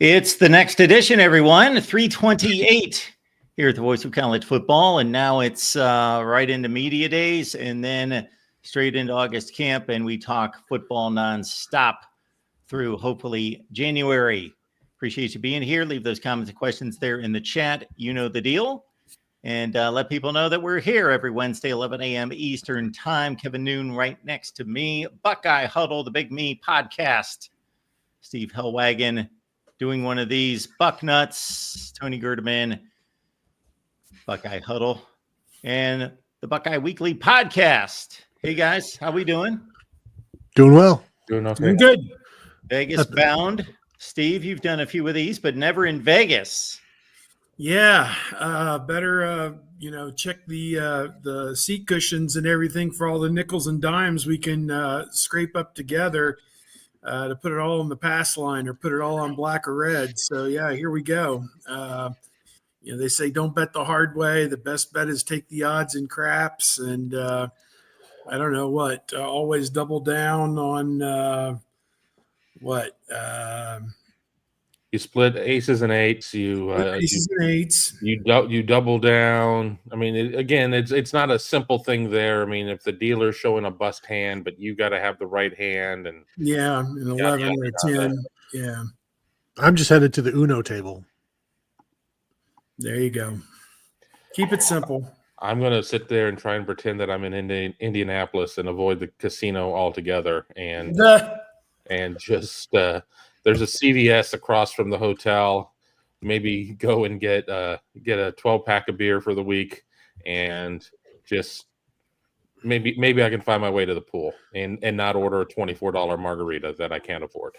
It's the next edition, everyone. 328 here at the Voice of College Football. And now it's right into media days and then straight into August camp. And we talk football nonstop through hopefully January. Appreciate you being here. Leave those comments and questions there in the chat. You know the deal. And let people know that we're here every Wednesday, 11 a.m. Eastern time. Kevin Noon right next to me. Buckeye Huddle, the Big Me podcast. Steve Hellwagon doing one of these. Bucknuts, Tony Gerdeman, Buckeye Huddle, and the Buckeye Weekly podcast. Hey, guys, how we doing? Doing well. Doing okay. Doing good. Vegas bound. Steve, you've done a few of these, but never in Vegas. Yeah, better check the seat cushions and everything for all the nickels and dimes we can scrape up together to put it all on the pass line or put it all on black or red. So yeah, here we go. They say don't bet the hard way. The best bet is take the odds in craps, and I don't know what. Always double down on what. You split aces and eights. Aces and eights. You double down. I mean, it's not a simple thing there. I mean, if the dealer's showing a bust hand, but you got to have the right hand, and an 11 or a 10. Yeah, I'm just headed to the Uno table. There you go. Keep it simple. I'm going to sit there and try and pretend that I'm in Indianapolis and avoid the casino altogether, and just. There's a CVS across from the hotel. Maybe go and get a 12-pack of beer for the week, and just maybe I can find my way to the pool and not order a $24 margarita that I can't afford.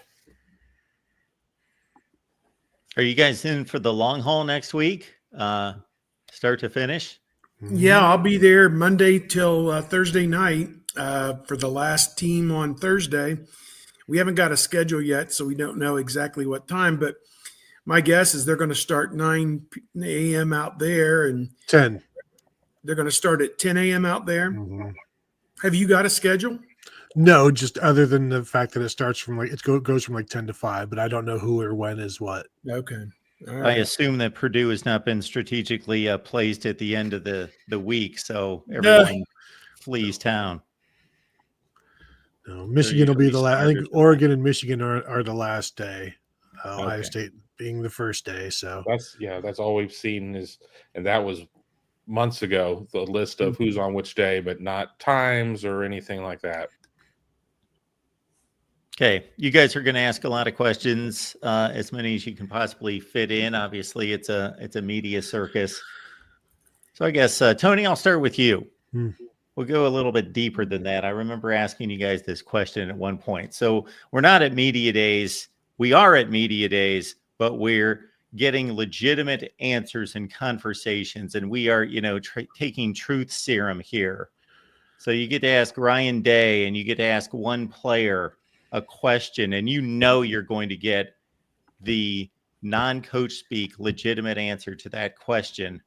Are you guys in for the long haul next week, start to finish? Yeah, I'll be there Monday till Thursday night for the last team on Thursday. We haven't got a schedule yet, so we don't know exactly what time, but my guess is they're going to start 9 a.m. out there and 10. They're going to start at 10 a.m. out there. Mm-hmm. Have you got a schedule? No, just other than the fact that it starts from goes from 10 to 5, but I don't know who or when is what. Okay. All right. I assume that Purdue has not been strategically placed at the end of the week, so everyone flees town. No, Michigan will be the last. I think Oregon and Michigan are the last day. Ohio State being the first day. So that's all we've seen and that was months ago, the list of who's on which day, but not times or anything like that. Okay, you guys are going to ask a lot of questions, as many as you can possibly fit in. Obviously, it's a media circus. So I guess Tony, I'll start with you. We'll go a little bit deeper than that. I remember asking you guys this question at one point. So we're not at media days. We are at media days, but we're getting legitimate answers and conversations, and we are, taking truth serum here. So you get to ask Ryan Day, and you get to ask one player a question, and you're going to get the non-coach speak legitimate answer to that question.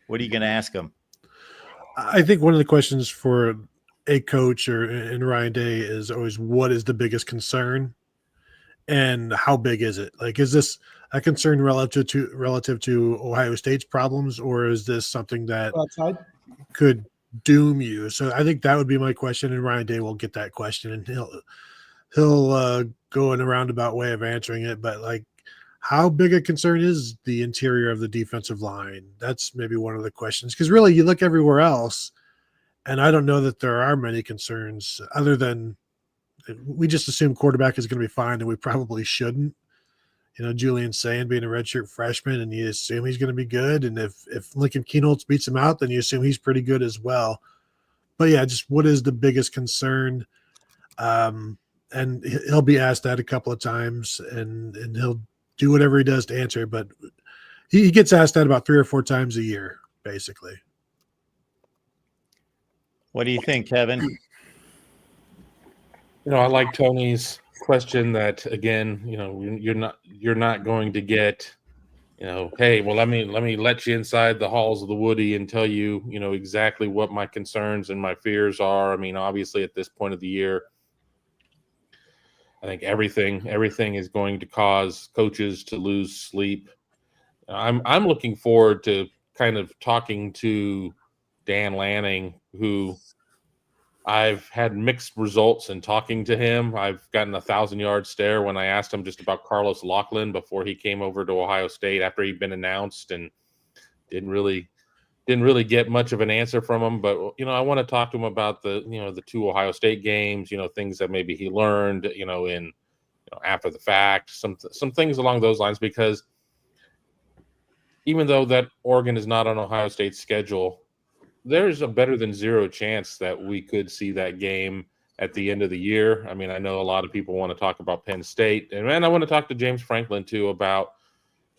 What are you going to ask them? I think one of the questions for a coach in Ryan Day is always, what is the biggest concern and how big is it? Is this a concern relative to Ohio State's problems, or is this something that could doom you? So I think that would be my question, and Ryan Day will get that question, and he'll go in a roundabout way of answering it. But how big a concern is the interior of the defensive line? That's maybe one of the questions, because really you look everywhere else, and I don't know that there are many concerns other than we just assume quarterback is going to be fine, and we probably shouldn't. Julian Sand being a redshirt freshman, and you assume he's going to be good. And if Lincoln Keenholz beats him out, then you assume he's pretty good as well. But yeah, just what is the biggest concern? And he'll be asked that a couple of times, and he'll do whatever he does to answer it. But he gets asked that about 3 or 4 times a year, basically. What do you think, Kevin? I like Tony's question that, again, you're not going to get, hey, well, let me let you inside the halls of the Woody and tell you, exactly what my concerns and my fears are. I mean, obviously at this point of the year, I think everything is going to cause coaches to lose sleep. I'm looking forward to kind of talking to Dan Lanning, who I've had mixed results in talking to him. I've gotten 1,000-yard stare when I asked him just about Carlos Loughlin before he came over to Ohio State after he'd been announced, and didn't really get much of an answer from him. But I want to talk to him about the 2 Ohio State games, things that maybe he learned, in after the fact, some things along those lines, because even though that Oregon is not on Ohio State's schedule, there's a better than zero chance that we could see that game at the end of the year. I mean, I know a lot of people want to talk about Penn State, and I want to talk to James Franklin too about,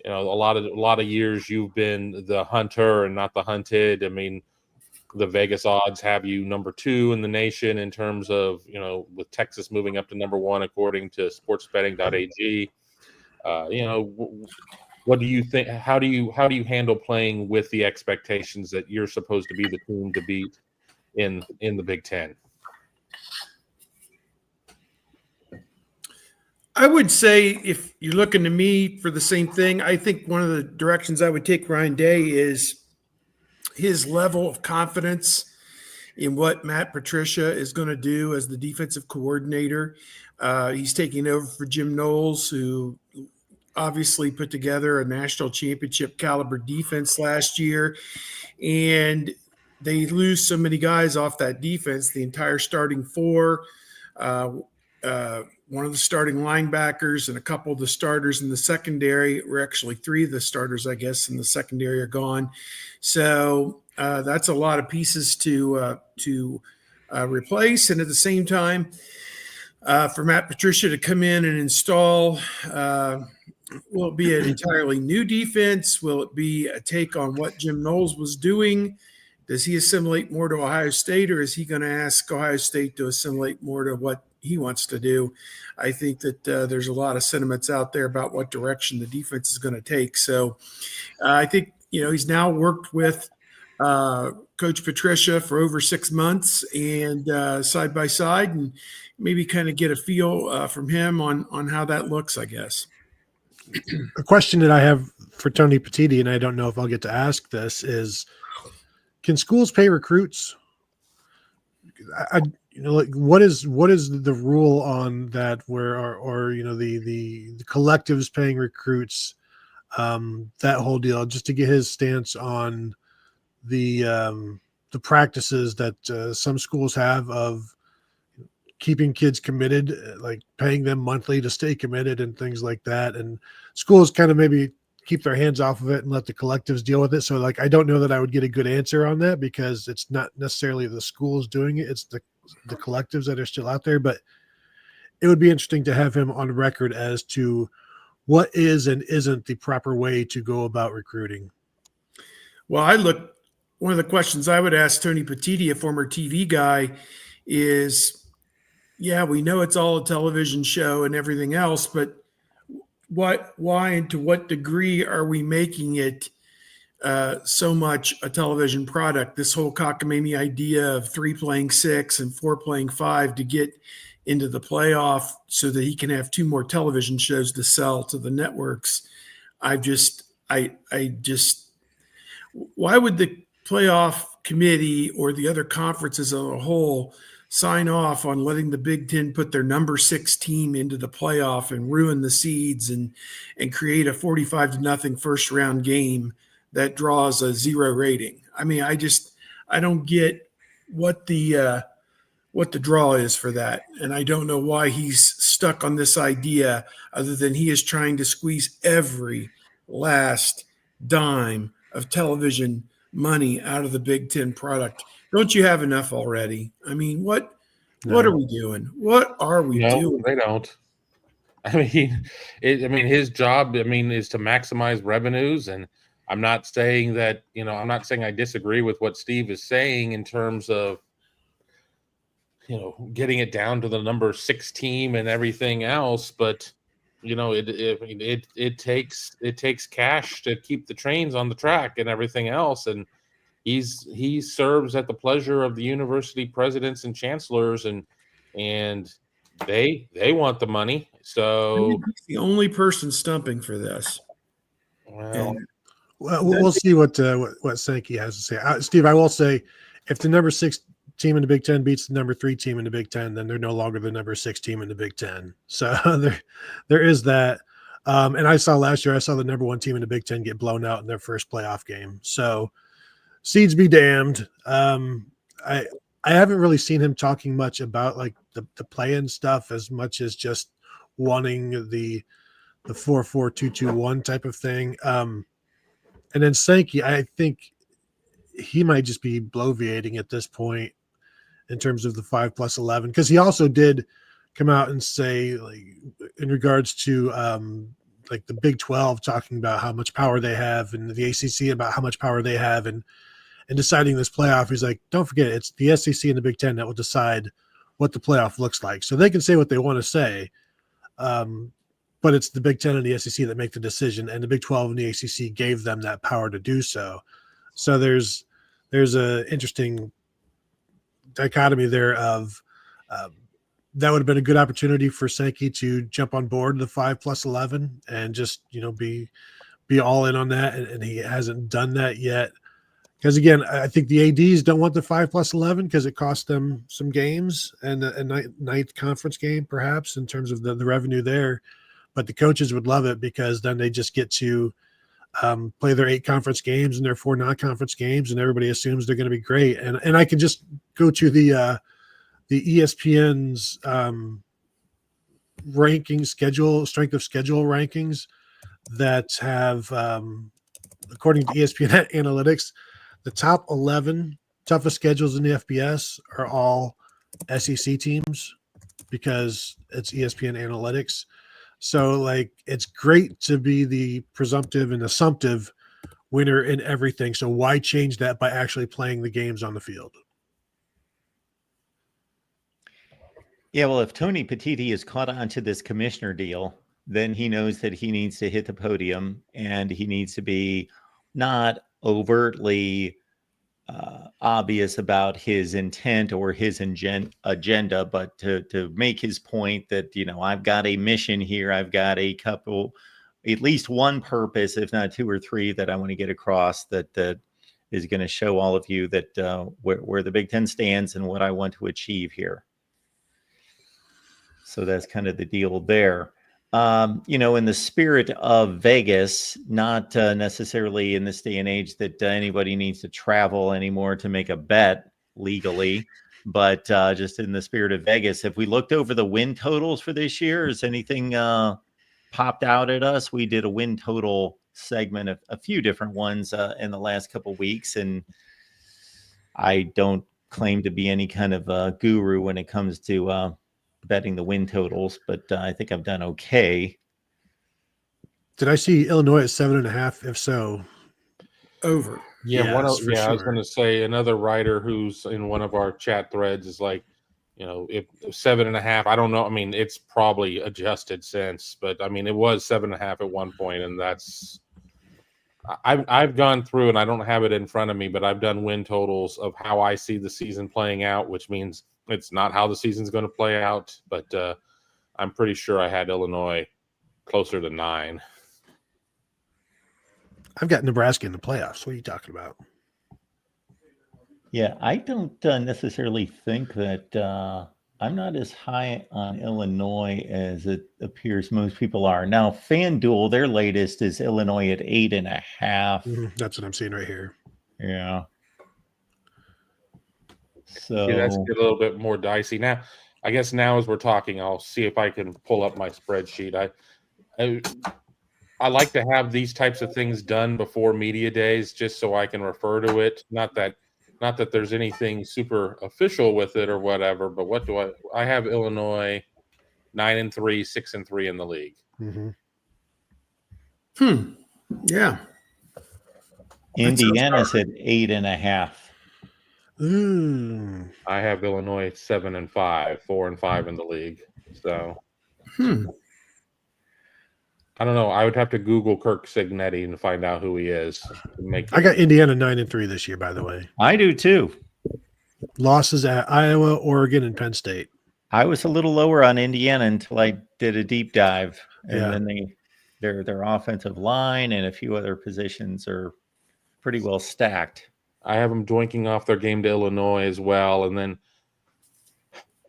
a lot of years you've been the hunter and not the hunted. I mean, the Vegas odds have you number 2 in the nation in terms of, with Texas moving up to number 1 according to sportsbetting.ag. What do you think? How do you handle playing with the expectations that you're supposed to be the team to beat in the Big Ten? I would say, if you're looking to me for the same thing, I think one of the directions I would take Ryan Day is his level of confidence in what Matt Patricia is going to do as the defensive coordinator. He's taking over for Jim Knowles, who obviously put together a national championship caliber defense last year, and they lose so many guys off that defense, the entire starting 4, one of the starting linebackers and a couple of the starters in the secondary, or actually 3 of the starters, I guess, in the secondary are gone. So that's a lot of pieces to replace. And at the same time, for Matt Patricia to come in and install, will it be an entirely new defense? Will it be a take on what Jim Knowles was doing? Does he assimilate more to Ohio State, or is he going to ask Ohio State to assimilate more to what he wants to do? I think that there's a lot of sentiments out there about what direction the defense is going to take. So I think, he's now worked with Coach Patricia for over 6 months, and side by side, and maybe kind of get a feel from him on how that looks, I guess. A question that I have for Tony Petitti, and I don't know if I'll get to ask this, is, can schools pay recruits? What is the rule on that, where, or the collectives paying recruits, that whole deal, just to get his stance on the practices that some schools have of keeping kids committed, like paying them monthly to stay committed and things like that. And schools kind of maybe keep their hands off of it and let the collectives deal with it. So I don't know that I would get a good answer on that, because it's not necessarily the schools doing it. It's the collectives that are still out there. But it would be interesting to have him on record as to what is and isn't the proper way to go about recruiting. Well, one of the questions I would ask Tony Petitti, a former TV guy, is, yeah, we know it's all a television show and everything else, but why and to what degree are we making it so much a television product? This whole cockamamie idea of 3 playing 6 and 4 playing 5 to get into the playoff so that he can have 2 more television shows to sell to the networks. I just, why would the playoff committee or the other conferences as a whole sign off on letting the Big Ten put their number 6 team into the playoff and ruin the seeds and create a 45-0 first round game that draws a 0 rating? I mean, I don't get what the draw is for that. And I don't know why he's stuck on this idea, other than he is trying to squeeze every last dime of television money out of the Big Ten product. Don't you have enough already? I mean, what are we doing? What are we doing? They don't. I mean, his job, is to maximize revenues. And I'm not saying that, I'm not saying I disagree with what Steve is saying in terms of, getting it down to the number 6 team and everything else. But, it takes cash to keep the trains on the track and everything else. And he serves at the pleasure of the university presidents and chancellors, and they want the money. So He's the only person stumping for this. well, And Well, we'll see what Sankey has to say. Steve, I will say, if the number 6 team in the Big Ten beats the number 3 team in the Big Ten, then they're no longer the number 6 team in the Big Ten. So there is that. And I saw last year, I saw the number 1 team in the Big Ten get blown out in their first playoff game. So seeds be damned. I haven't really seen him talking much about like the play-in stuff as much as just wanting the 4-4-2-2-1 type of thing. And then Sankey, I think he might just be bloviating at this point in terms of the 5+11, because he also did come out and say, like, in regards to like the Big 12 talking about how much power they have, and the ACC about how much power they have, and deciding this playoff. He's like, don't forget, it's the SEC and the Big 10 that will decide what the playoff looks like. So they can say what they want to say. But it's the Big 10 and the SEC that make the decision, and the Big 12 and the ACC gave them that power to do so. So there's a interesting dichotomy there of that would have been a good opportunity for Sankey to jump on board the 5+11 and just, be all in on that, and he hasn't done that yet. Because again, I think the ADs don't want the 5+11 because it costs them some games and a ninth conference game, perhaps, in terms of the revenue there. But the coaches would love it because then they just get to play their 8 conference games and their 4 non-conference games, and everybody assumes they're going to be great. And I can just go to the ESPN's ranking schedule, strength of schedule rankings that have, according to ESPN Analytics, the top 11 toughest schedules in the FBS are all SEC teams because it's ESPN Analytics. So, like, it's great to be the presumptive and assumptive winner in everything. So why change that by actually playing the games on the field? Yeah, well, if Tony Petitti is caught onto this commissioner deal, then he knows that he needs to hit the podium, and he needs to be not overtly obvious about his intent or his agenda, but to make his point that, I've got a mission here. I've got a couple, at least one purpose, if not 2 or 3, that I want to get across that is going to show all of you that where the Big Ten stands and what I want to achieve here. So that's kind of the deal there. In the spirit of Vegas, not necessarily in this day and age that anybody needs to travel anymore to make a bet legally, but just in the spirit of Vegas, if we looked over the win totals for this year, has anything popped out at us? We did a win total segment of a few different ones in the last couple of weeks, and I don't claim to be any kind of guru when it comes to betting the win totals, but I think I've done okay. Did I see Illinois at 7.5? If so, over. Yeah, I was sure. going to say another writer who's in one of our chat threads is like, if 7.5, I don't know. I mean, it's probably adjusted since, but I mean, it was 7.5 at one point, and that's. I've gone through, and I don't have it in front of me, but I've done win totals of how I see the season playing out, which means it's not how the season's going to play out, but I'm pretty sure I had Illinois closer to 9. I've got Nebraska in the playoffs. What are you talking about? Yeah, I don't necessarily think that I'm not as high on Illinois as it appears most people are. Now, FanDuel, their latest is Illinois at 8.5. That's what I'm seeing right here. Yeah. So yeah, that's a little bit more dicey. Now, I guess now as we're talking, I'll see if I can pull up my spreadsheet. I like to have these types of things done before media days, just so I can refer to it. Not that there's anything super official with it or whatever. But what do I have? Illinois 9-3, 6-3 in the league. Yeah. Indiana's at 8.5. I have Illinois 7-5, 4-5 in the league. So, I don't know. I would have to Google Kirk Signetti and find out who he is. I got Indiana 9-3 this year, by the way. I do too. Losses at Iowa, Oregon, and Penn State. I was a little lower on Indiana until I did a deep dive, and Yeah. then their offensive line and a few other positions are pretty well stacked. I have them joinking off their game to Illinois as well, and then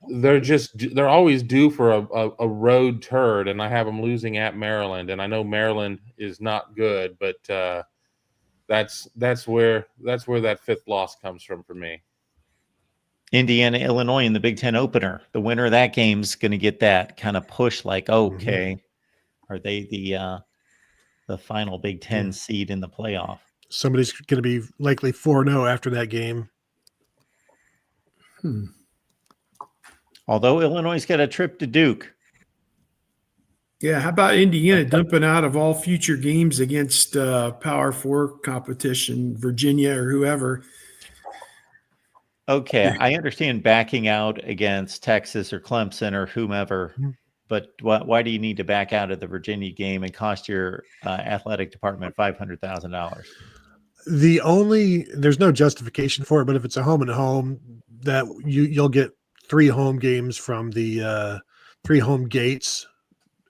they're always due for a road turd, and I have them losing at Maryland, and I know Maryland is not good, but that's where that fifth loss comes from for me. Indiana, Illinois in the Big Ten opener. The winner of that game is going to get that kind of push. Like, okay, are they the final Big Ten seed in the playoff? Somebody's going to be likely 4-0 after that game. Although Illinois got a trip to Duke. Yeah, how about Indiana dumping out of all future games against Power 4 competition, Virginia or whoever? Okay, I understand backing out against Texas or Clemson or whomever, but why do you need to back out of the Virginia game and cost your athletic department $500,000? There's no justification for it, but if it's a home and home, that you'll get 3 home games from the 3 home gates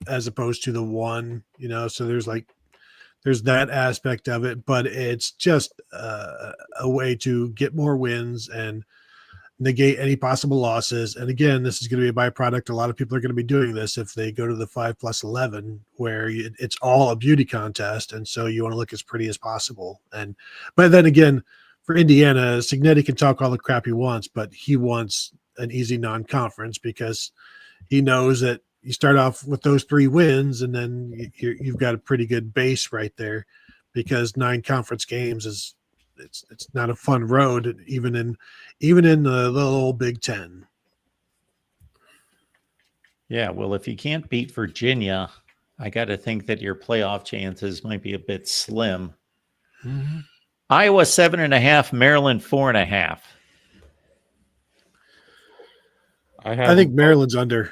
as opposed to the 1, so there's that aspect of it, but it's just a way to get more wins and negate any possible losses. And again, this is going to be a byproduct. A lot of people are going to be doing this if they go to the 5+11, where it's all a beauty contest, and so you want to look as pretty as possible. But then again, for Indiana, Signetti can talk all the crap he wants, but he wants an easy non-conference because he knows that you start off with those 3 wins, and then you've got a pretty good base right there, because 9 conference games it's not a fun road, even in the little old Big Ten. Yeah, well, if you can't beat Virginia, I got to think that your playoff chances might be a bit slim. Iowa 7.5, Maryland 4.5. I think Maryland's under.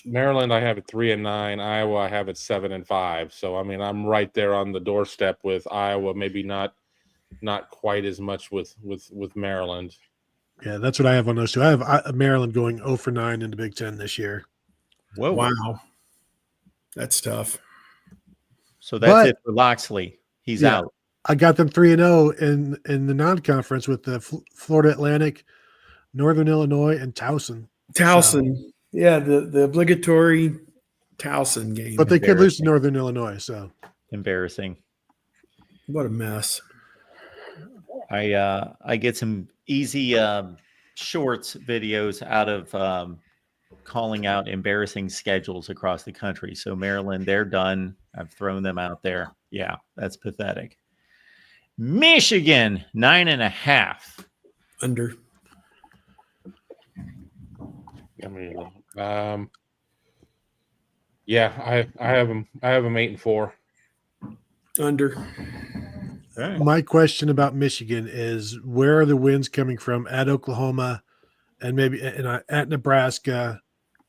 Maryland, I have it 3-9. Iowa, I have it 7-5. So I mean, I'm right there on the doorstep with Iowa. Maybe not quite as much with Maryland. Yeah, that's what I have on those 2. I have Maryland going 0 for 9 in the Big Ten this year. Whoa! Wow, that's tough. So that's it for Loxley. He's out. I got them 3-0 in the non-conference with the Florida Atlantic, Northern Illinois, and Towson. Yeah, the obligatory Towson game. But they could lose to Northern Illinois, so embarrassing. What a mess. I get some easy shorts videos out of calling out embarrassing schedules across the country. So Maryland, they're done. I've thrown them out there. Yeah, that's pathetic. Michigan 9.5. Under. Yeah, I have them 8-4. Under. Right. My question about Michigan is, where are the wins coming from? At Oklahoma, and maybe at Nebraska,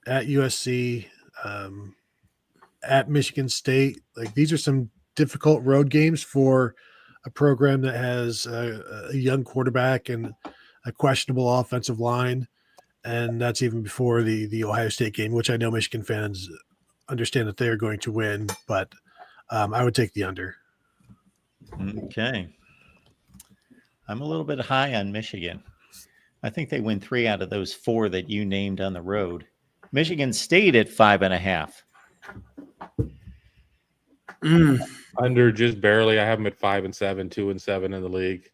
at USC, at Michigan State. Like, these are some difficult road games for a program that has a young quarterback and a questionable offensive line. And that's even before the Ohio State game, which I know Michigan fans understand that they are going to win, but I would take the under. Okay. I'm a little bit high on Michigan. I think they win 3 out of those 4 that you named on the road. Michigan State at 5.5. Under just barely. I have them at 5-7, 2-7 in the league.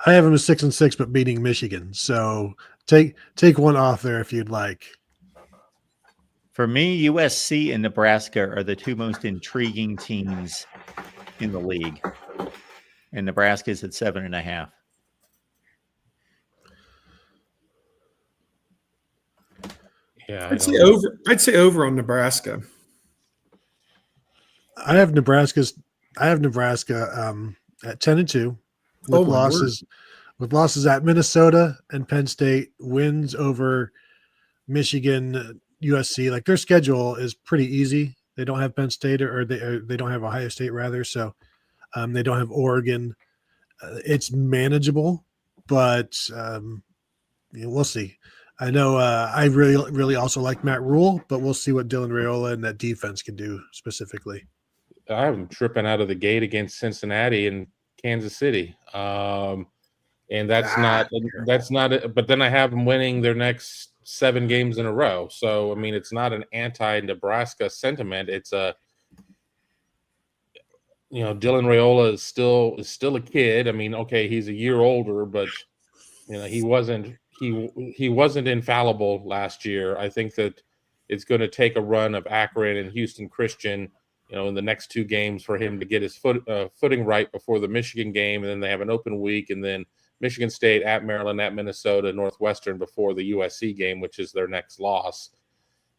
I have them at 6-6, but beating Michigan. So take one off there if you'd like. For me, USC and Nebraska are the 2 most intriguing teams in the league, and Nebraska is at 7.5. Yeah, I'd say over on Nebraska. I have Nebraska at 10-2 with losses at Minnesota and Penn State, wins over Michigan, USC. Like, their schedule is pretty easy. They don't have Penn State, or they don't have Ohio State rather. So they don't have Oregon. It's manageable, but we'll see. I know I really also like Matt Rule, but we'll see what Dylan Raiola and that defense can do specifically. I have them tripping out of the gate against Cincinnati and Kansas City. And that's not. But then I have them winning their next 7 games in a row. So, I mean, it's not an anti-Nebraska sentiment. It's Dylan Raiola is still a kid. I mean, okay, he's a year older, but he wasn't infallible last year. I think that it's going to take a run of Akron and Houston Christian, in the next 2 games for him to get his footing right before the Michigan game, and then they have an open week, and then Michigan State at Maryland, at Minnesota, Northwestern before the USC game, which is their next loss.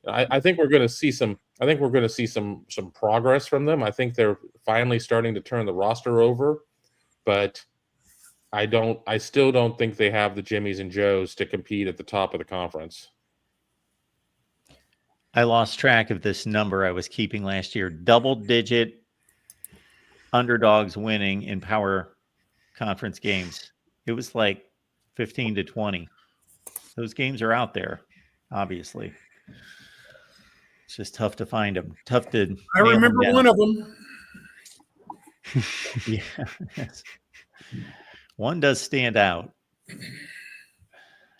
I think we're going to see some. I think we're going to see some progress from them. I think they're finally starting to turn the roster over, but I still don't think they have the Jimmies and Joes to compete at the top of the conference. I lost track of this number I was keeping last year. Double-digit underdogs winning in power conference games. It was like 15 to 20. Those games are out there, obviously. It's just tough to find them. Tough to. I remember one of them. Yeah. One does stand out.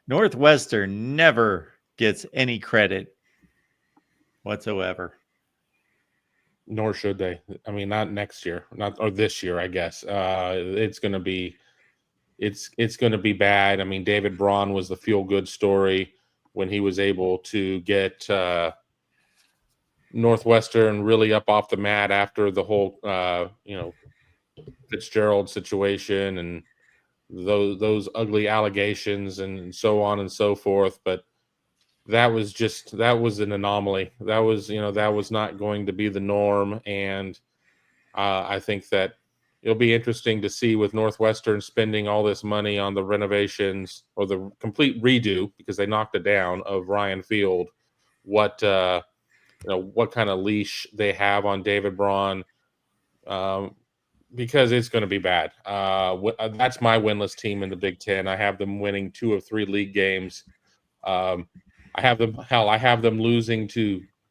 Northwestern never gets any credit whatsoever. Nor should they. I mean, not next year, or this year, I guess. It's going to be bad. I mean, David Braun was the feel-good story when he was able to get Northwestern really up off the mat after the whole Fitzgerald situation and those ugly allegations and so on and so forth. But that was an anomaly. That was not going to be the norm. And I think that it'll be interesting to see with Northwestern spending all this money on the renovations or the complete redo, because they knocked it down, of Ryan Field, what kind of leash they have on David Braun, because it's going to be bad. That's my winless team in the Big Ten. I have them winning 2 of 3 league games. I have them losing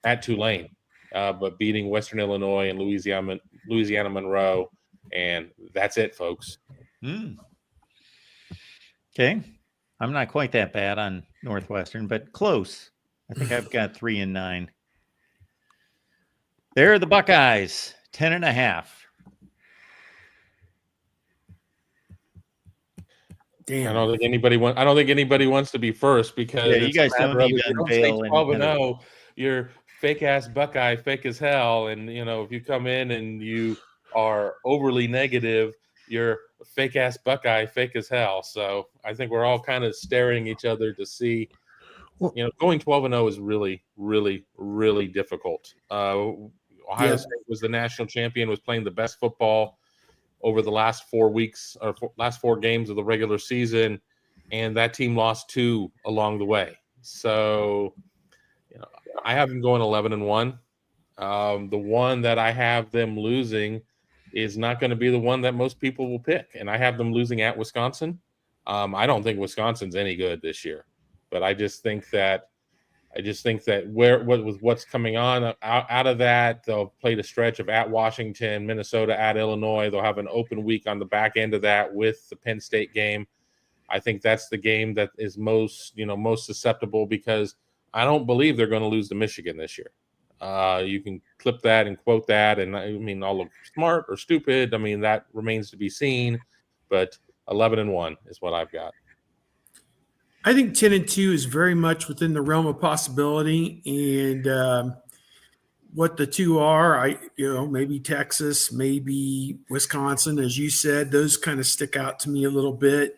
at Tulane, but beating Western Illinois and Louisiana Monroe, and that's it, folks. Okay, I'm not quite that bad on Northwestern, but close. I think I've got 3 and 9. There are the Buckeyes, 10.5. Damn. I don't think anybody wants to be first, because you guys don't need to unveil 12-0. You're fake ass Buckeye, fake as hell, and if you come in and you are overly negative, you're fake ass Buckeye, fake as hell. So I think we're all kind of staring each other to see. Going 12-0 is really, really, really difficult. Ohio State was the national champion, was playing the best football over the last 4 weeks or last 4 games of the regular season, and that team lost 2 along the way. So, I have them going 11-1. The one that I have them losing is not going to be the one that most people will pick, and I have them losing at Wisconsin. I don't think Wisconsin's any good this year, but I just think that with what's coming on out of that, they'll play the stretch of at Washington, Minnesota, at Illinois. They'll have an open week on the back end of that with the Penn State game. I think that's the game that is most susceptible, because I don't believe they're going to lose to Michigan this year. You can clip that and quote that, and I mean, I'll look smart or stupid. I mean, that remains to be seen, but 11-1 is what I've got. I think 10-2 is very much within the realm of possibility, and what the 2 are, maybe Texas, maybe Wisconsin, as you said, those kind of stick out to me a little bit.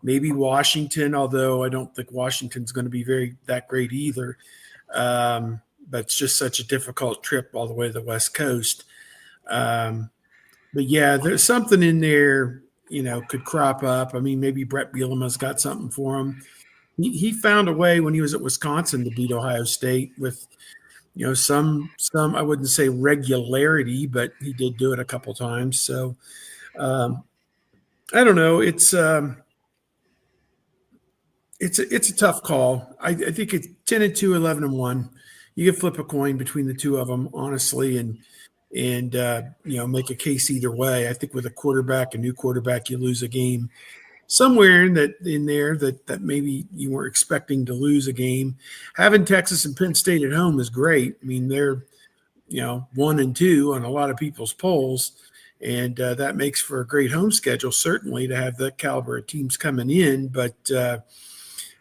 Maybe Washington, although I don't think Washington's going to be that great either. But it's just such a difficult trip all the way to the West Coast. But yeah, there's something in there, could crop up. I mean, maybe Brett Bielema's got something for him. He found a way when he was at Wisconsin to beat Ohio State with, some I wouldn't say regularity, but he did do it a couple times. So I don't know. It's It's a tough call. I think it's 10-2, 11-1. You can flip a coin between the two of them, honestly, and make a case either way. I think with a new quarterback, you lose a game somewhere in there that maybe you weren't expecting to lose a game. Having Texas and Penn State at home is great. I mean, they're 1 and 2 on a lot of people's polls, and that makes for a great home schedule, certainly, to have that caliber of teams coming in. But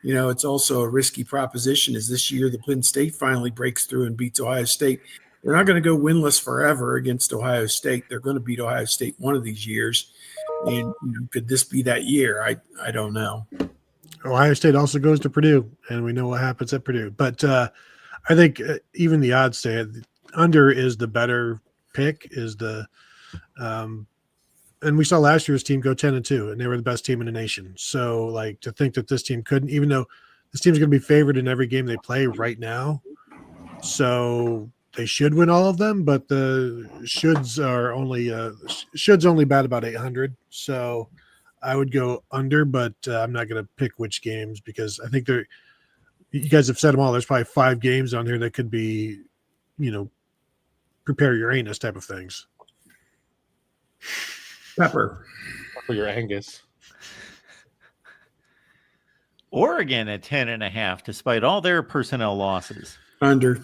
it's also a risky proposition, as this year the Penn State finally breaks through and beats Ohio State. They're not going to go winless forever against Ohio State. They're going to beat Ohio State one of these years. And could this be that year? I don't know. Ohio State also goes to Purdue, and we know what happens at Purdue. But I think even the odds say under is the better pick. And we saw last year's team go 10-2, and they were the best team in the nation. So, like, to think that this team couldn't, even though this team's going to be favored in every game they play right now, so they should win all of them. But the shoulds only bat about 800. So I would go under, but I'm not going to pick which games, because I think you guys have said them all. There's probably 5 games on here that could be, prepare your anus type of things. Pepper For your Angus. Oregon at 10.5, despite all their personnel losses. under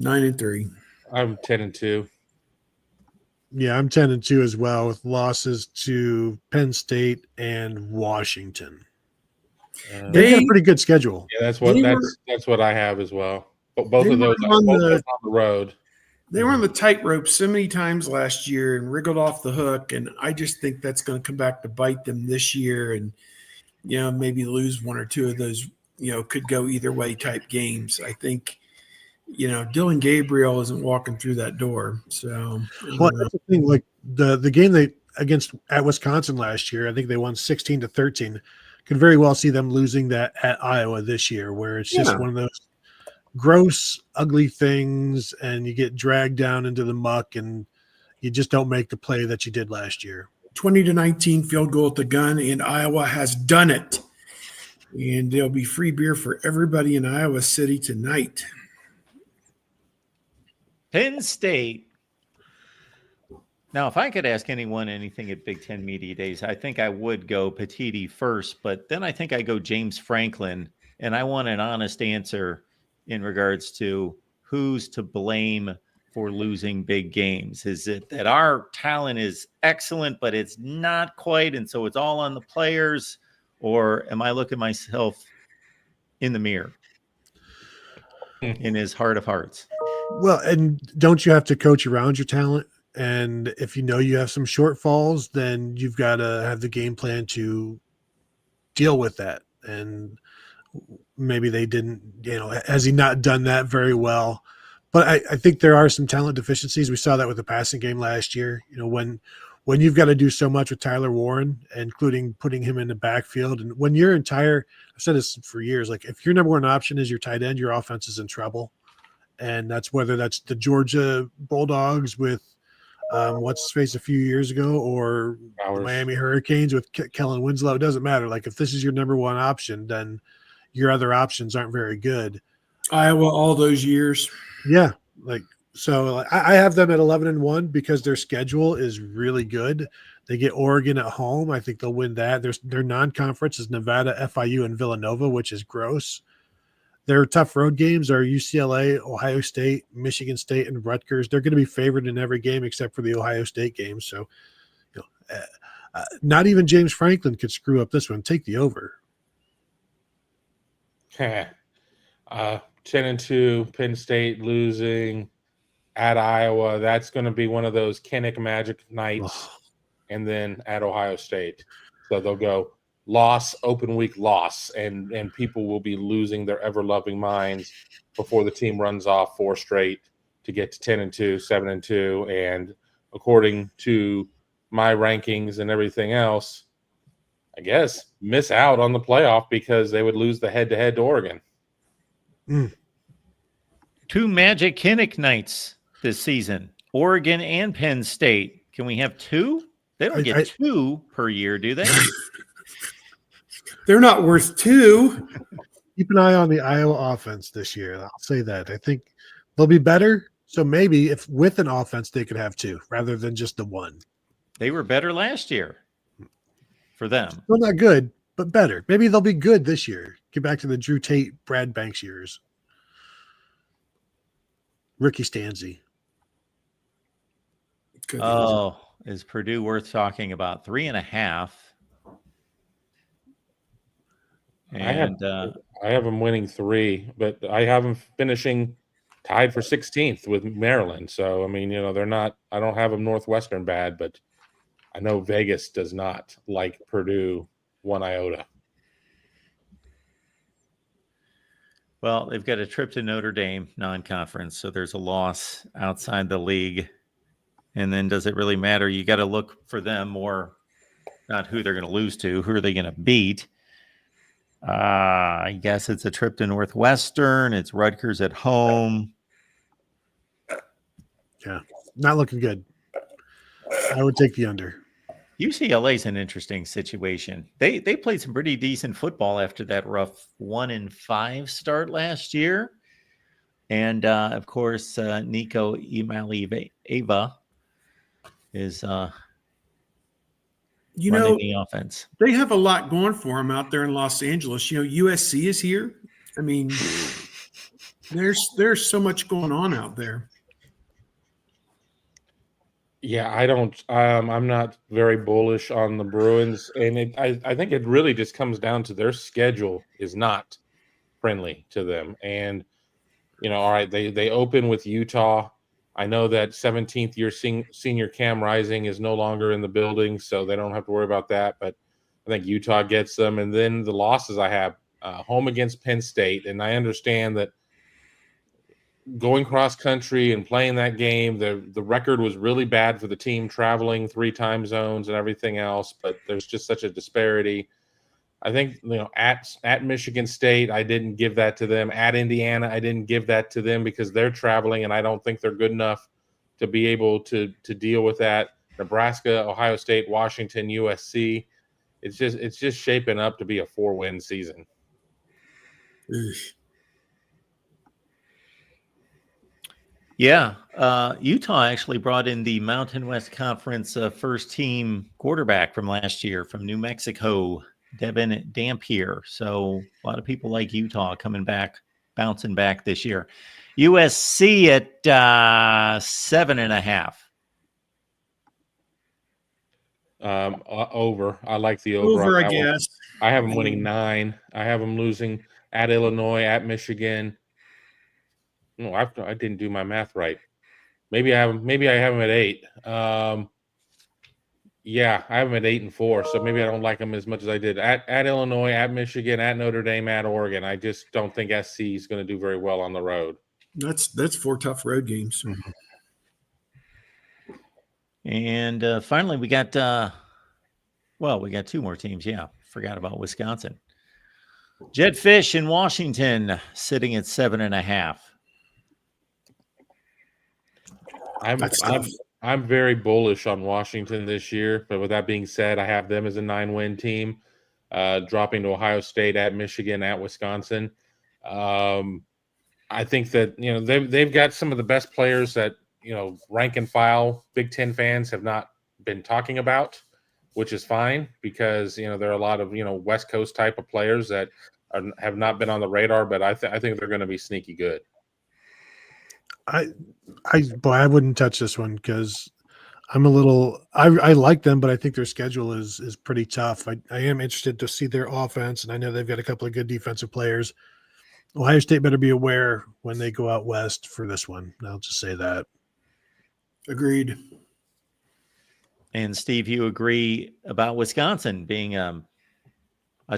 9-3. I'm 10-2. Yeah, I'm 10-2 as well, with losses to Penn State and Washington. They got a pretty good schedule. Yeah, that's what I have as well. But both of those on on the road. They were on the tightrope so many times last year and wriggled off the hook, and I just think that's going to come back to bite them this year, and maybe lose one or two of those could go either way type games. I think Dylan Gabriel isn't walking through that door. So that's the thing. Like the game at Wisconsin last year, I think they won 16-13. Could very well see them losing that at Iowa this year, where it's just one of those gross, ugly things, and you get dragged down into the muck, and you just don't make the play that you did last year. 20-19 field goal at the gun, and Iowa has done it. And there'll be free beer for everybody in Iowa City tonight. Penn State. Now, if I could ask anyone anything at Big Ten Media Days, I think I would go Petiti first, but then I think I go James Franklin, and I want an honest answer in regards to who's to blame for losing big games. Is it that our talent is excellent, but it's not quite, and so it's all on the players? Or am I looking myself in the mirror in his heart of hearts? Well, and don't you have to coach around your talent? And if you have some shortfalls, then you've got to have the game plan to deal with that. And maybe they didn't, has he not done that very well? But I think there are some talent deficiencies. We saw that with the passing game last year. When you've got to do so much with Tyler Warren, including putting him in the backfield, and when your I've said this for years, like if your number one option is your tight end, your offense is in trouble. And that's whether that's the Georgia Bulldogs with what's his face a few years ago, or the Miami Hurricanes with Kellen Winslow. It doesn't matter. Like if this is your number one option, then your other options aren't very good. Iowa all those years. Yeah. So I have them at 11-1 because their schedule is really good. They get Oregon at home. I think they'll win that. Their non-conference is Nevada, FIU, and Villanova, which is gross. Their tough road games are UCLA, Ohio State, Michigan State, and Rutgers. They're going to be favored in every game except for the Ohio State game. So, not even James Franklin could screw up this one. Take the over. 10-2, Penn State losing at Iowa. That's going to be one of those Kinnick Magic nights, and then at Ohio State. So they'll go loss, open week loss, and people will be losing their ever-loving minds before the team runs off 4 straight to get to 10-2, 7-2, and according to my rankings and everything else, I guess miss out on the playoff because they would lose the head-to-head to Oregon. 2 Magic Kinnick nights this season, Oregon and Penn State. Can we have 2? They don't get 2 per year, do they? They're not worth 2. Keep an eye on the Iowa offense this year. I'll say that. I think they'll be better. So maybe if with an offense, they could have 2 rather than just the 1. They were better last year for them. Still not good, but better. Maybe they'll be good this year. Get back to the Drew Tate, Brad Banks years. Ricky Stanzi. Oh, is Purdue worth talking about? 3.5. And I have them winning 3, but I have them finishing tied for 16th with Maryland. So, I mean, they're not – I don't have them Northwestern bad, but I know Vegas does not like Purdue 1 iota. Well, they've got a trip to Notre Dame, non-conference, so there's a loss outside the league. And then does it really matter? You got to look for them more, not who they're going to lose to, who are they going to beat. I guess it's a trip to Northwestern. It's Rutgers at home. Yeah, not looking good. I would take the under. UCLA's an interesting situation. They played some pretty decent football after that rough 1-5 start last year. And, of course, Nico Imalieva is running the offense. They have a lot going for them out there in Los Angeles. USC is here. I mean, there's so much going on out there. Yeah, I don't. I'm not very bullish on the Bruins, and I think it really just comes down to their schedule is not friendly to them. And all right, they open with Utah. I know that 17th year senior Cam Rising is no longer in the building, so they don't have to worry about that. But I think Utah gets them, and then the losses I have home against Penn State, and I understand that. Going cross country and playing that game, the record was really bad for the team traveling 3 time zones and everything else, but there's just such a disparity. I think, at Michigan State, I didn't give that to them. At Indiana, I didn't give that to them because they're traveling and I don't think they're good enough to be able to deal with that. Nebraska, Ohio State, Washington, USC. It's just shaping up to be a 4-win season. Yeah, Utah actually brought in the Mountain West Conference first-team quarterback from last year from New Mexico, Devin Dampier. So a lot of people like Utah coming back, bouncing back this year. USC at 7.5. Over. I like the over. Over, I guess. I have them winning 9. I have them losing at Illinois, at Michigan. No, I didn't do my math right. Maybe I have them at 8. Yeah, I have them at 8 and 4. So maybe I don't like them as much as I did at Illinois, at Michigan, at Notre Dame, at Oregon. I just don't think SC is going to do very well on the road. That's 4 tough road games. Mm-hmm. And finally, we got 2 more teams. Yeah, forgot about Wisconsin. Jetfish in Washington sitting at 7.5. I'm very bullish on Washington this year, but with that being said, I have them as a 9-win team, dropping to Ohio State, at Michigan, at Wisconsin. I think that they've got some of the best players that rank and file Big Ten fans have not been talking about, which is fine because there are a lot of West Coast type of players that have not been on the radar, but I think they're going to be sneaky good. I wouldn't touch this one because I'm a little. I like them, but I think their schedule is pretty tough. I am interested to see their offense, and I know they've got a couple of good defensive players. Ohio State better be aware when they go out west for this one. I'll just say that. Agreed. And Steve, you agree about Wisconsin being a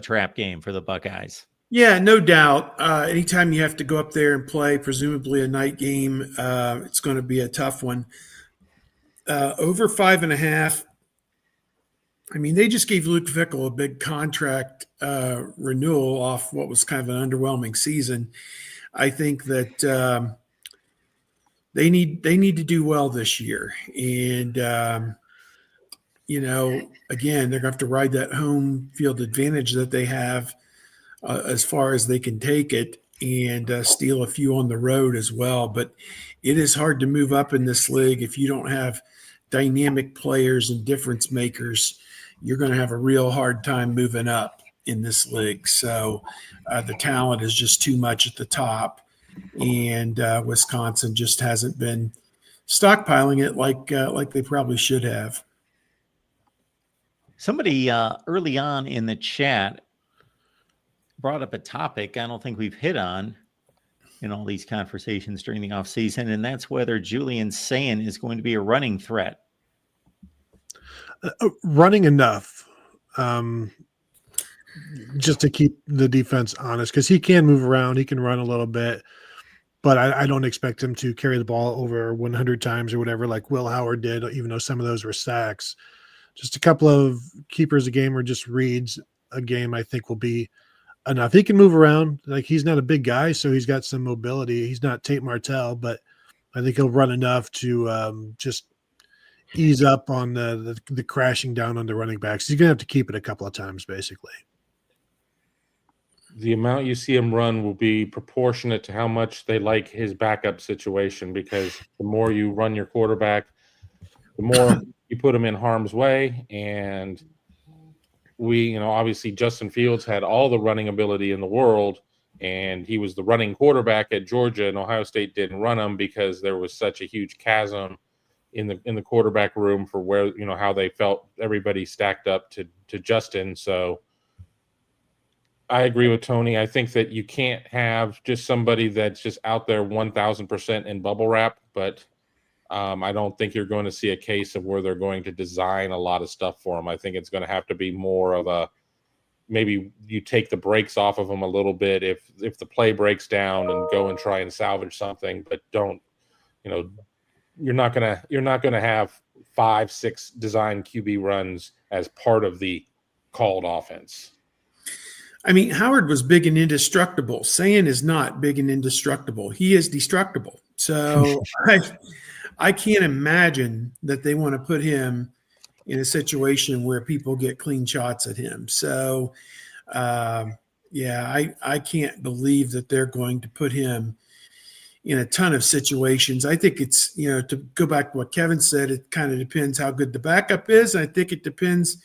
trap game for the Buckeyes? Yeah, no doubt. Anytime you have to go up there and play, presumably a night game, it's going to be a tough one. Over 5.5. I mean, they just gave Luke Fickell a big contract renewal off what was kind of an underwhelming season. I think that they need to do well this year, and again, they're going to have to ride that home field advantage that they have as far as they can take it, and steal a few on the road as well. But it is hard to move up in this league if you don't have dynamic players and difference makers. You're going to have a real hard time moving up in this league. So the talent is just too much at the top, and Wisconsin just hasn't been stockpiling it like they probably should have. Somebody early on in the chat brought up a topic I don't think we've hit on in all these conversations during the offseason, and that's whether Julian Sayin is going to be a running threat. Running enough just to keep the defense honest, because he can move around, he can run a little bit, but I don't expect him to carry the ball over 100 times or whatever like Will Howard did, even though some of those were sacks. Just a couple of keepers a game or just reads a game I think will be enough. He can move around. Like, he's not a big guy, so he's got some mobility. He's not Tate Martell, but I think he'll run enough to just ease up on the crashing down on the running backs. He's going to have to keep it a couple of times, basically. The amount you see him run will be proportionate to how much they like his backup situation, because the more you run your quarterback, the more you put him in harm's way. And obviously Justin Fields had all the running ability in the world, and he was the running quarterback at Georgia, and Ohio State didn't run him because there was such a huge chasm in the quarterback room for where, how they felt everybody stacked up to Justin. So I agree with Tony. I think that you can't have just somebody that's just out there 1,000% in bubble wrap, but I don't think you're going to see a case of where they're going to design a lot of stuff for him. I think it's going to have to be more of a, maybe you take the brakes off of him a little bit if the play breaks down, and go and try and salvage something, but don't, you're not going to have 5-6 design QB runs as part of the called offense. I mean, Howard was big and indestructible. Sayin is not big and indestructible. He is destructible. So I can't imagine that they want to put him in a situation where people get clean shots at him. So, I can't believe that they're going to put him in a ton of situations. I think it's, to go back to what Kevin said, it kind of depends how good the backup is. I think it depends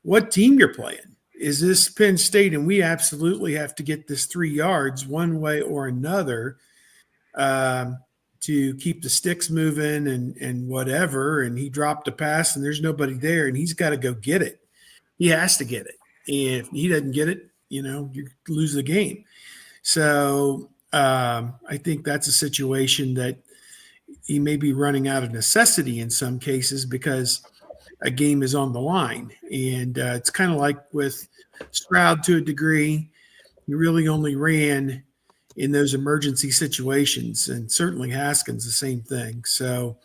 what team you're playing. Is this Penn State, and we absolutely have to get this 3 yards one way or another to keep the sticks moving and whatever, and he dropped a pass and there's nobody there and he's got to go get it. He has to get it. And if he doesn't get it, you lose the game. So I think that's a situation that he may be running out of necessity in some cases because a game is on the line. And it's kind of like with Stroud to a degree. He really only ran in those emergency situations, and certainly Haskins the same thing. So,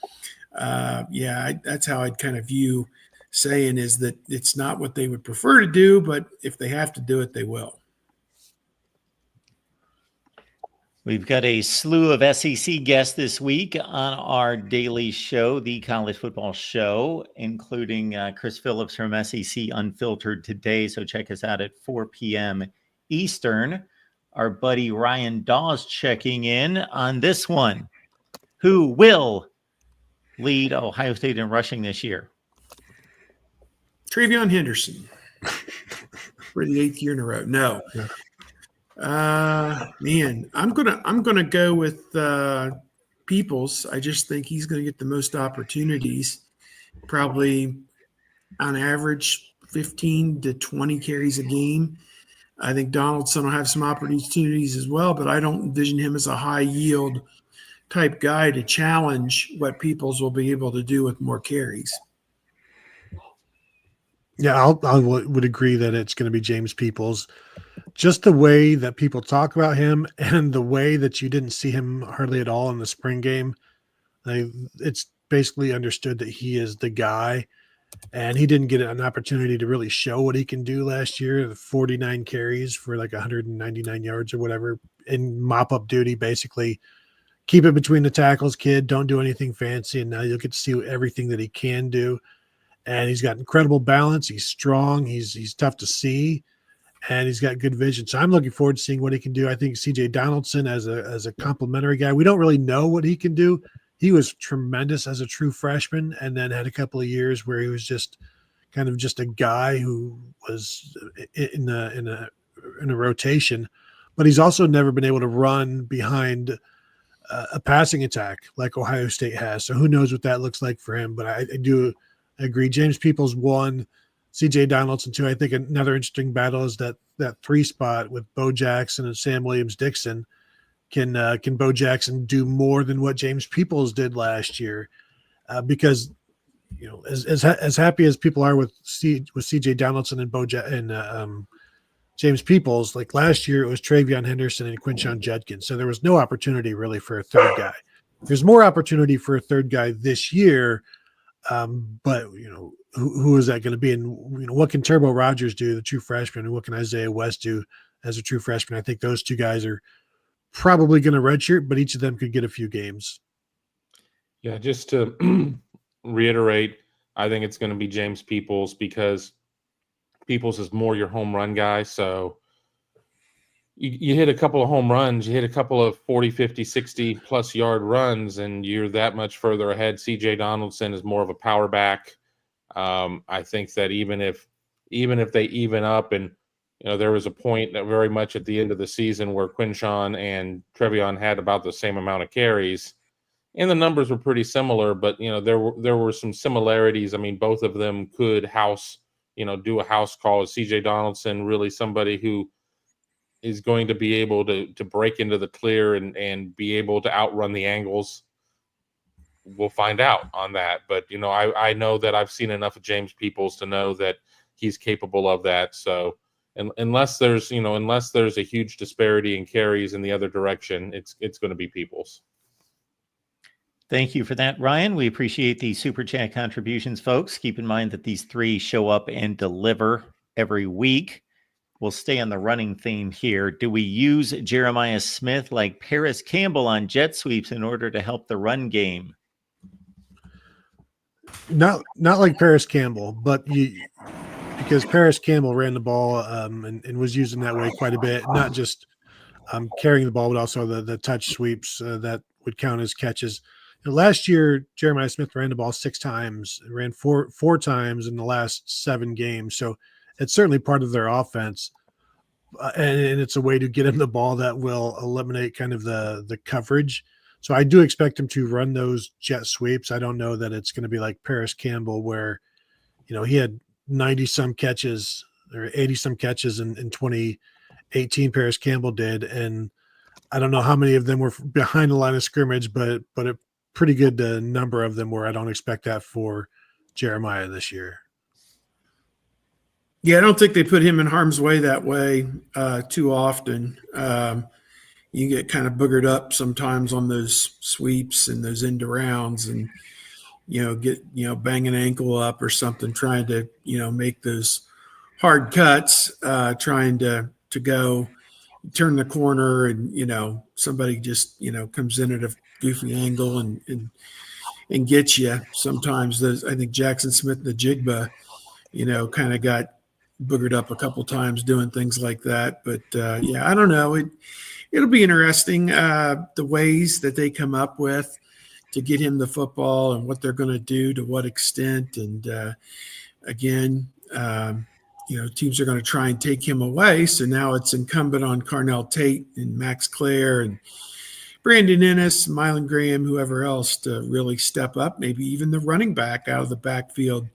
that's how I'd kind of view Sayin, is that it's not what they would prefer to do, but if they have to do it, they will. We've got a slew of SEC guests this week on our daily show, the College Football Show, including Chris Phillips from SEC Unfiltered today. So check us out at 4 p.m. Eastern. Our buddy Ryan Dawes checking in on this one. Who will lead Ohio State in rushing this year? Travion Henderson for the 8th year in a row. No. Man, I'm gonna go with Peoples. I just think he's gonna get the most opportunities, probably on average 15 to 20 carries a game. I think Donaldson will have some opportunities as well, but I don't envision him as a high yield type guy to challenge what Peoples will be able to do with more carries. Yeah, I would agree that it's going to be James Peoples. Just the way that people talk about him and the way that you didn't see him hardly at all in the spring game, it's basically understood that he is the guy, and he didn't get an opportunity to really show what he can do last year. 49 carries for like 199 yards or whatever in mop-up duty, basically. Keep it between the tackles, kid. Don't do anything fancy, and now you'll get to see everything that he can do. and he's got incredible balance. He's strong. He's tough to see, and he's got good vision. So I'm looking forward to seeing what he can do. I think C.J. Donaldson as a complimentary guy. We don't really know what he can do. He was tremendous as a true freshman, and then had a couple of years where he was just kind of just a guy who was in a rotation. But he's also never been able to run behind a passing attack like Ohio State has. So who knows what that looks like for him. But I do agree. James Peoples 1, C.J. Donaldson 2. I think another interesting battle is that 3 spot with Bo Jackson and Sam Williams-Dixon. Can Bo Jackson do more than what James Peoples did last year? Because as happy as people are with C.J. Donaldson and James Peoples, like last year it was Travion Henderson and Quinshon Judkins. So there was no opportunity really for a third guy. There's more opportunity for a third guy this year, but who is that going to be? And what can Turbo Rogers do, the true freshman, and what can Isaiah West do as a true freshman? I think those two guys are probably going to redshirt, but each of them could get a few games. Yeah, just to reiterate, I think it's going to be James Peoples, because Peoples is more your home run guy. So you hit a couple of home runs, you hit a couple of 40, 50, 60 plus yard runs, and you're that much further ahead. CJ Donaldson is more of a power back. I think that even if they even up, and there was a point that very much at the end of the season where Quinshon and Trevion had about the same amount of carries, and the numbers were pretty similar, but there were some similarities. I mean, both of them could do a house call. Is CJ Donaldson really somebody who is going to be able to break into the clear and be able to outrun the angles? We'll find out on that. But, I know that I've seen enough of James Peoples to know that he's capable of that. So unless there's a huge disparity in carries in the other direction, it's going to be Peoples. Thank you for that, Ryan. We appreciate the super chat contributions, folks. Keep in mind that these 3 show up and deliver every week. We'll stay on the running theme here. Do we use Jeremiah Smith like Paris Campbell on jet sweeps in order to help the run game? Not like Paris Campbell, but because Paris Campbell ran the ball and was using that way quite a bit, not just carrying the ball, but also the touch sweeps that would count as catches. Last year, Jeremiah Smith ran the ball 6 times, ran four times in the last 7 games. So it's certainly part of their offense. And it's a way to get him the ball that will eliminate kind of the coverage. So I do expect him to run those jet sweeps. I don't know that it's going to be like Paris Campbell, where, he had 90 some catches or 80 some catches in 2018. Paris Campbell did. And I don't know how many of them were behind the line of scrimmage, but a pretty good number of them were. I don't expect that for Jeremiah this year. Yeah, I don't think they put him in harm's way that way too often. You get kind of boogered up sometimes on those sweeps and those end arounds, and bang an ankle up or something, trying to make those hard cuts, trying to go turn the corner, and somebody just comes in at a goofy angle and gets you. Sometimes I think Jackson Smith and the Jigba, kind of got boogered up a couple times doing things like that. But I don't know. It'll be interesting the ways that they come up with to get him the football and what they're going to do, to what extent. And again, teams are going to try and take him away. So now it's incumbent on Carnell Tate and Max Clare and Brandon Ennis, Mylan Graham, whoever else to really step up. Maybe even the running back out of the backfield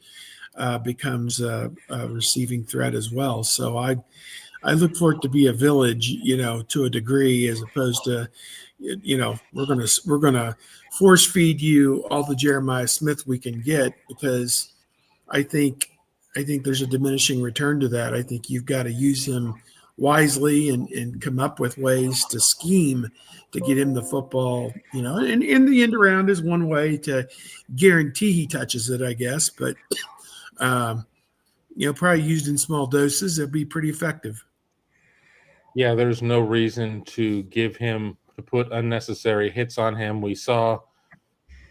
becomes a receiving threat as well. So I look for it to be a village, to a degree, as opposed to, we're gonna force feed you all the Jeremiah Smith we can get, because I think there's a diminishing return to that. I think you've got to use him wisely and come up with ways to scheme to get him the football, and in the end around is one way to guarantee he touches it, I guess. But, probably used in small doses, it'll be pretty effective. Yeah, there's no reason to put unnecessary hits on him. We saw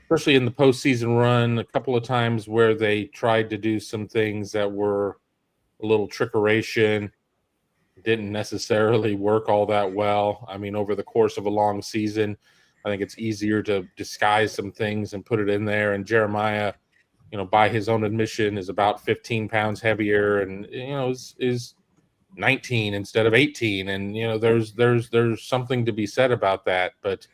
especially in the postseason run, a couple of times where they tried to do some things that were a little trickeration, didn't necessarily work all that well. I mean, over the course of a long season, I think it's easier to disguise some things and put it in there. And Jeremiah, by his own admission, is about 15 pounds heavier, and is 19 instead of 18. And there's something to be said about that. But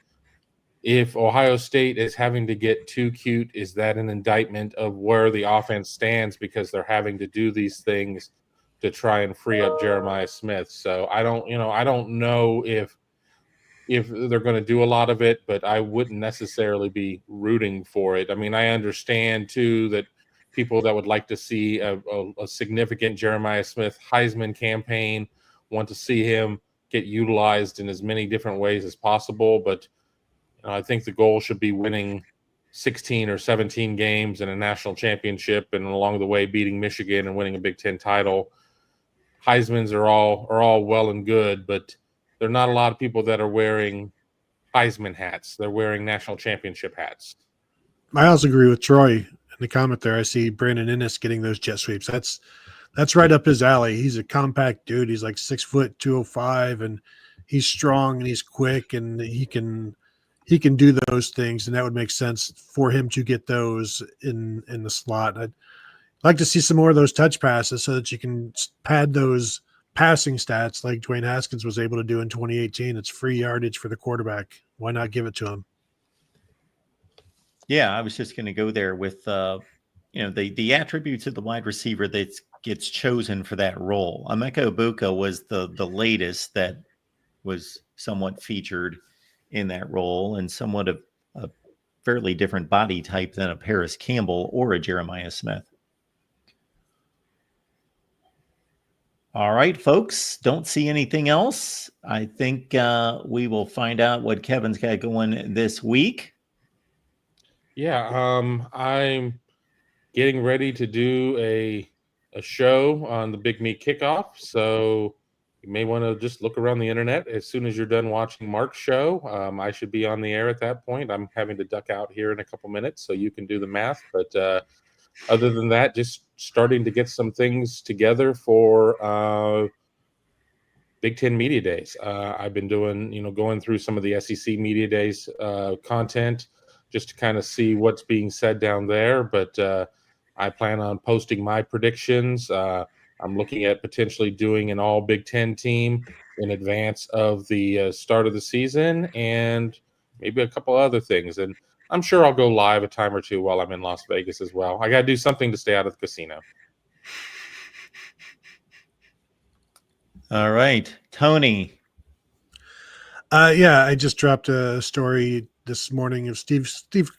if Ohio State is having to get too cute, is that an indictment of where the offense stands because they're having to do these things to try and free up Jeremiah Smith? So I don't know if they're going to do a lot of it, but I wouldn't necessarily be rooting for it. I mean, I understand too that people that would like to see a significant Jeremiah Smith Heisman campaign want to see him get utilized in as many different ways as possible, but I think the goal should be winning 16 or 17 games in a national championship, and along the way beating Michigan and winning a Big Ten title. Heismans are all well and good, but there are not a lot of people that are wearing Heisman hats. They're wearing national championship hats. I also agree with Troy in the comment there. I see Brandon Innes getting those jet sweeps. That's right up his alley. He's a compact dude. He's like 6 foot 205, and he's strong and he's quick, and he can do those things, and that would make sense for him to get those in the slot. I'd like to see some more of those touch passes so that you can pad those passing stats like Dwayne Haskins was able to do in 2018. It's free yardage for the quarterback. Why not give it to him? Yeah, I was just going to go there with the attributes of the wide receiver that gets chosen for that role. Emeka Egbuka was the latest that was somewhat featured in that role, and somewhat of a fairly different body type than a Paris Campbell or a Jeremiah Smith. All right, folks, don't see anything else. I think we will find out what Kevin's got going this week. Yeah, I'm getting ready to do a show on the Big Meat Kickoff, so you may want to just look around the internet as soon as you're done watching Mark's show. I should be on the air at that point. I'm having to duck out here in a couple minutes, so you can do the math. But other than that, just starting to get some things together for Big Ten Media Days. I've been going through some of the SEC Media Days content just to kind of see what's being said down there. But I plan on posting my predictions. I'm looking at potentially doing an all Big Ten team in advance of the start of the season, and maybe a couple other things. And I'm sure I'll go live a time or two while I'm in Las Vegas as well. I got to do something to stay out of the casino. All right, Tony. Yeah, I just dropped a story this morning of Steve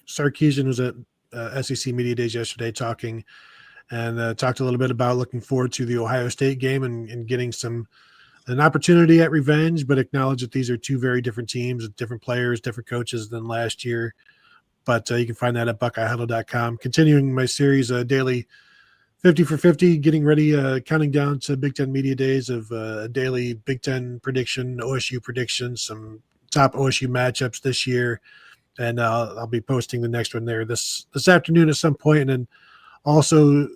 Sarkisian was at SEC Media Days yesterday talking and talked a little bit about looking forward to the Ohio State game and getting an opportunity at revenge, but acknowledge that these are two very different teams with different players, different coaches than last year. But you can find that at BuckeyeHuddle.com. Continuing my series, daily 50 for 50, getting ready, counting down to Big Ten Media Days of a daily Big Ten prediction, OSU prediction, some top OSU matchups this year. And I'll be posting the next one there this afternoon at some point. And then also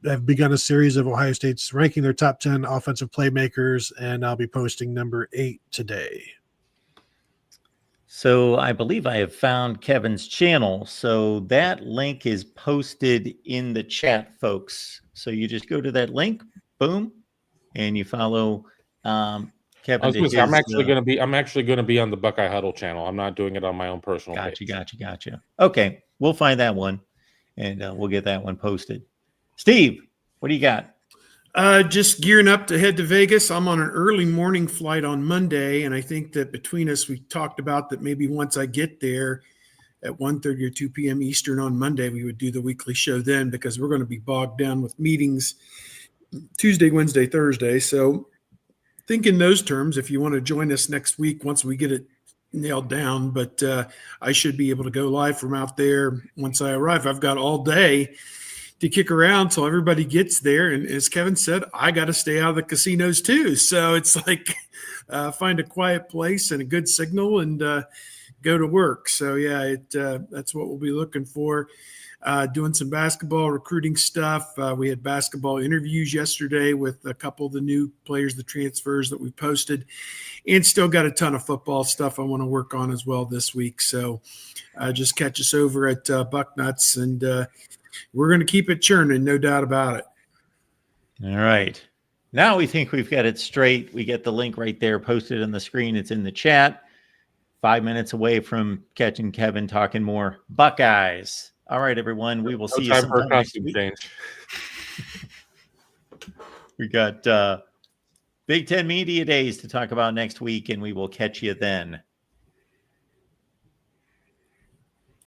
have begun a series of Ohio State's ranking their top 10 offensive playmakers, and I'll be posting number 8 today. So I believe I have found Kevin's channel. So that link is posted in the chat, folks. So you just go to that link, boom, and you follow Kevin. I'm actually going to be on the Buckeye Huddle channel. I'm not doing it on my own personal page. Gotcha. Okay, we'll find that one, and we'll get that one posted. Steve, what do you got? Just gearing up to head to Vegas. I'm on an early morning flight on Monday, and I think that between us, we talked about that maybe once I get there at 1:30 or 2 p.m. Eastern on Monday, we would do the weekly show then, because we're going to be bogged down with meetings Tuesday, Wednesday, Thursday. So think in those terms if you want to join us next week once we get it nailed down. But I should be able to go live from out there once I arrive. I've got all day to kick around till everybody gets there. And as Kevin said, I got to stay out of the casinos too. So it's like find a quiet place and a good signal and go to work. So yeah, that's what we'll be looking for. Doing some basketball recruiting stuff. We had basketball interviews yesterday with a couple of the new players, the transfers that we posted, and still got a ton of football stuff I want to work on as well this week. So just catch us over at Bucknuts, and we're going to keep it churning, no doubt about it. All right. Now we think we've got it straight. We get the link right there posted on the screen. It's in the chat. 5 minutes away from catching Kevin talking more Buckeyes. All right, everyone. We will see you sometime next week. Change. We got Big Ten Media Days to talk about next week, and we will catch you then.